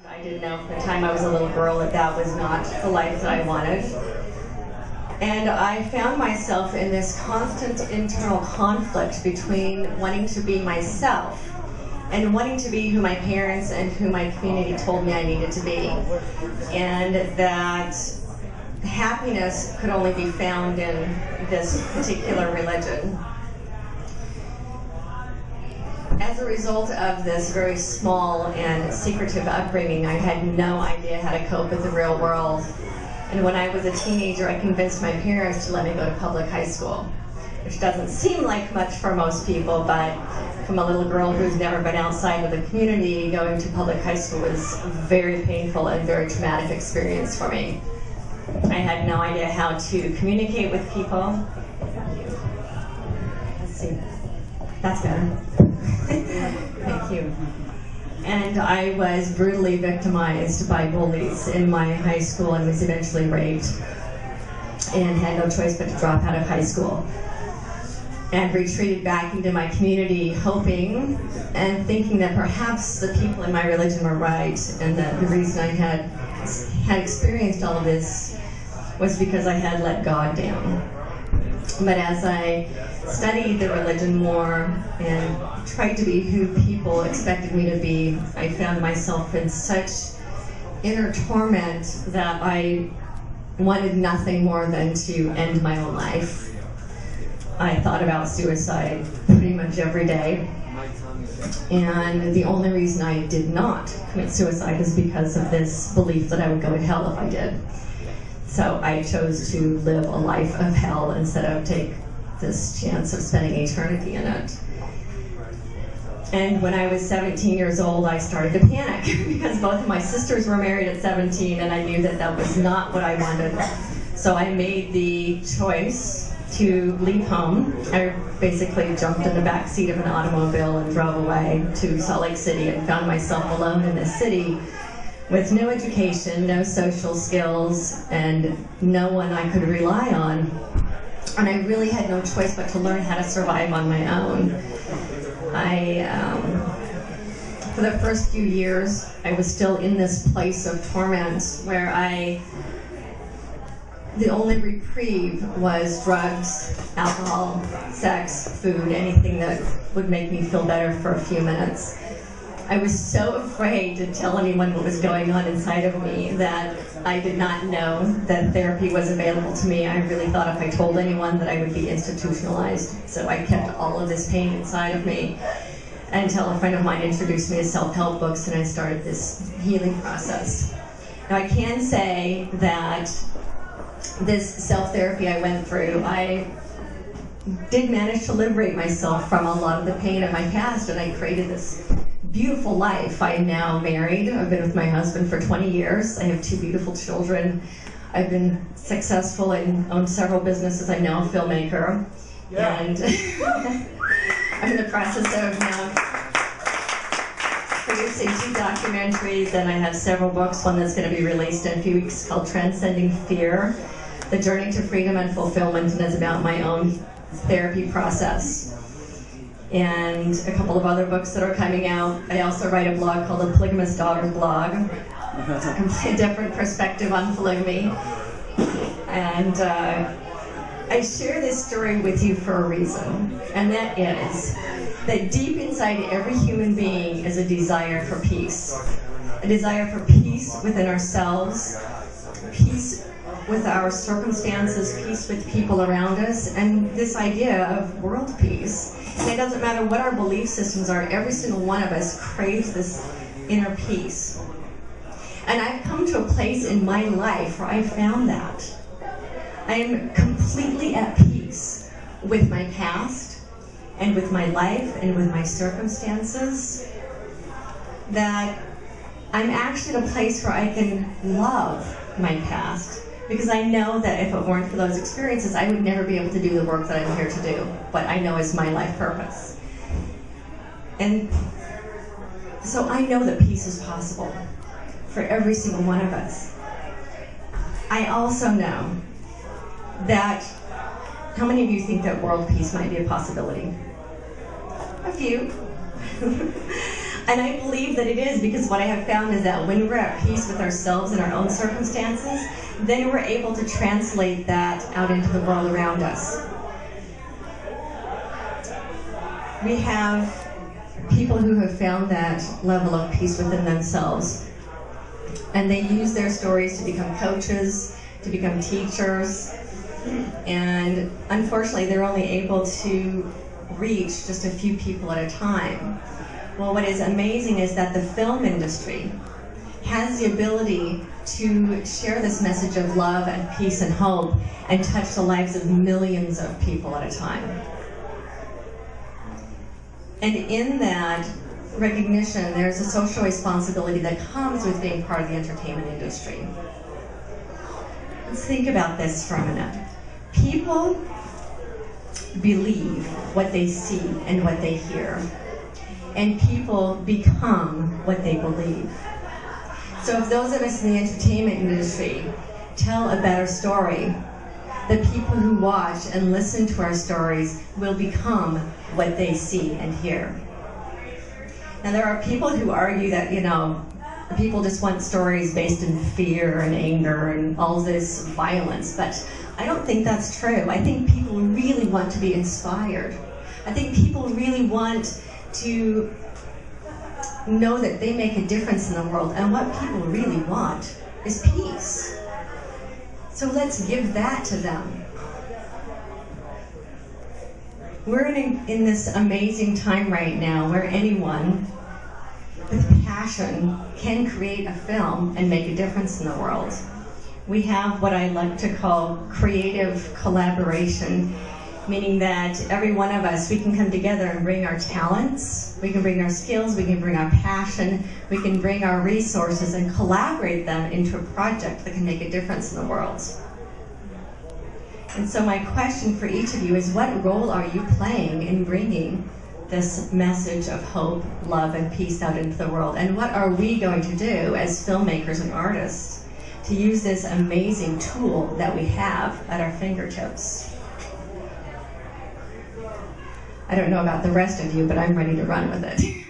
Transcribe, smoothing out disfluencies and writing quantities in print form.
I didn't know from the time I was a little girl that that was not the life that I wanted. And I found myself in this constant internal conflict between wanting to be myself and wanting to be who my parents and who my community told me I needed to be. And that happiness could only be found in this particular religion. As a result of this very small and secretive upbringing, I had no idea how to cope with the real world. And when I was a teenager, I convinced my parents to let me go to public high school, which doesn't seem like much for most people, but from a little girl who's never been outside of the community, going to public high school was a very painful and very traumatic experience for me. I had no idea how to communicate with people. Let's see. That's better. Thank you. And I was brutally victimized by bullies in my high school and was eventually raped and had no choice but to drop out of high school and retreated back into my community, hoping and thinking that perhaps the people in my religion were right and that the reason I had experienced all of this was because I had let God down. But as I studied the religion more and tried to be who people expected me to be, I found myself in such inner torment that I wanted nothing more than to end my own life. I thought about suicide pretty much every day. And the only reason I did not commit suicide is because of this belief that I would go to hell if I did. So I chose to live a life of hell instead of take this chance of spending eternity in it. And when I was 17 years old, I started to panic because both of my sisters were married at 17 and I knew that that was not what I wanted. So I made the choice to leave home. I basically jumped in the back seat of an automobile and drove away to Salt Lake City and found myself alone in this city with no education, no social skills, and no one I could rely on. And I really had no choice but to learn how to survive on my own. For the first few years, I was still in this place of torment where the only reprieve was drugs, alcohol, sex, food, anything that would make me feel better for a few minutes. I was so afraid to tell anyone what was going on inside of me that I did not know that therapy was available to me. I really thought if I told anyone that I would be institutionalized. So I kept all of this pain inside of me until a friend of mine introduced me to self-help books and I started this healing process. Now I can say that this self-therapy I went through, I did manage to liberate myself from a lot of the pain of my past, and I created this beautiful life. I am now married. I've been with my husband for 20 years. I have 2 beautiful children. I've been successful and owned several businesses. I'm now a filmmaker. Yeah. And I'm in the process of now producing 2 documentaries, and I have several books. One that's going to be released in a few weeks called Transcending Fear, The Journey to Freedom and Fulfillment, and it's about my own therapy process. And a couple of other books that are coming out. I also write a blog called The Polygamist Daughter Blog. It's a completely different perspective on polygamy. And I share this story with you for a reason, and that is that deep inside every human being is a desire for peace. A desire for peace within ourselves, peace with our circumstances, peace with people around us, and this idea of world peace. And it doesn't matter what our belief systems are, every single one of us craves this inner peace. And I've come to a place in my life where I found that. I am completely at peace with my past and with my life and with my circumstances, that I'm actually at a place where I can love my past, because I know that if it weren't for those experiences, I would never be able to do the work that I'm here to do, what I know is my life purpose. And so I know that peace is possible for every single one of us. I also know that, how many of you think that world peace might be a possibility? A few. And I believe that it is, because what I have found is that when we're at peace with ourselves and our own circumstances, then we're able to translate that out into the world around us. We have people who have found that level of peace within themselves, and they use their stories to become coaches, to become teachers, and unfortunately they're only able to reach just a few people at a time. Well, what is amazing is that the film industry has the ability to share this message of love and peace and hope and touch the lives of millions of people at a time. And in that recognition, there's a social responsibility that comes with being part of the entertainment industry. Let's think about this for a minute. People believe what they see and what they hear, and people become what they believe. So if those of us in the entertainment industry tell a better story, the people who watch and listen to our stories will become what they see and hear. Now there are people who argue that, people just want stories based in fear and anger and all this violence, but I don't think that's true. I think people really want to be inspired. I think people really want to know that they make a difference in the world, and what people really want is peace. So let's give that to them. We're in this amazing time right now where anyone with passion can create a film and make a difference in the world. We have what I like to call creative collaboration, meaning that every one of us, we can come together and bring our talents, we can bring our skills, we can bring our passion, we can bring our resources and collaborate them into a project that can make a difference in the world. And so my question for each of you is, what role are you playing in bringing this message of hope, love, and peace out into the world? And what are we going to do as filmmakers and artists to use this amazing tool that we have at our fingertips? I don't know about the rest of you, but I'm ready to run with it.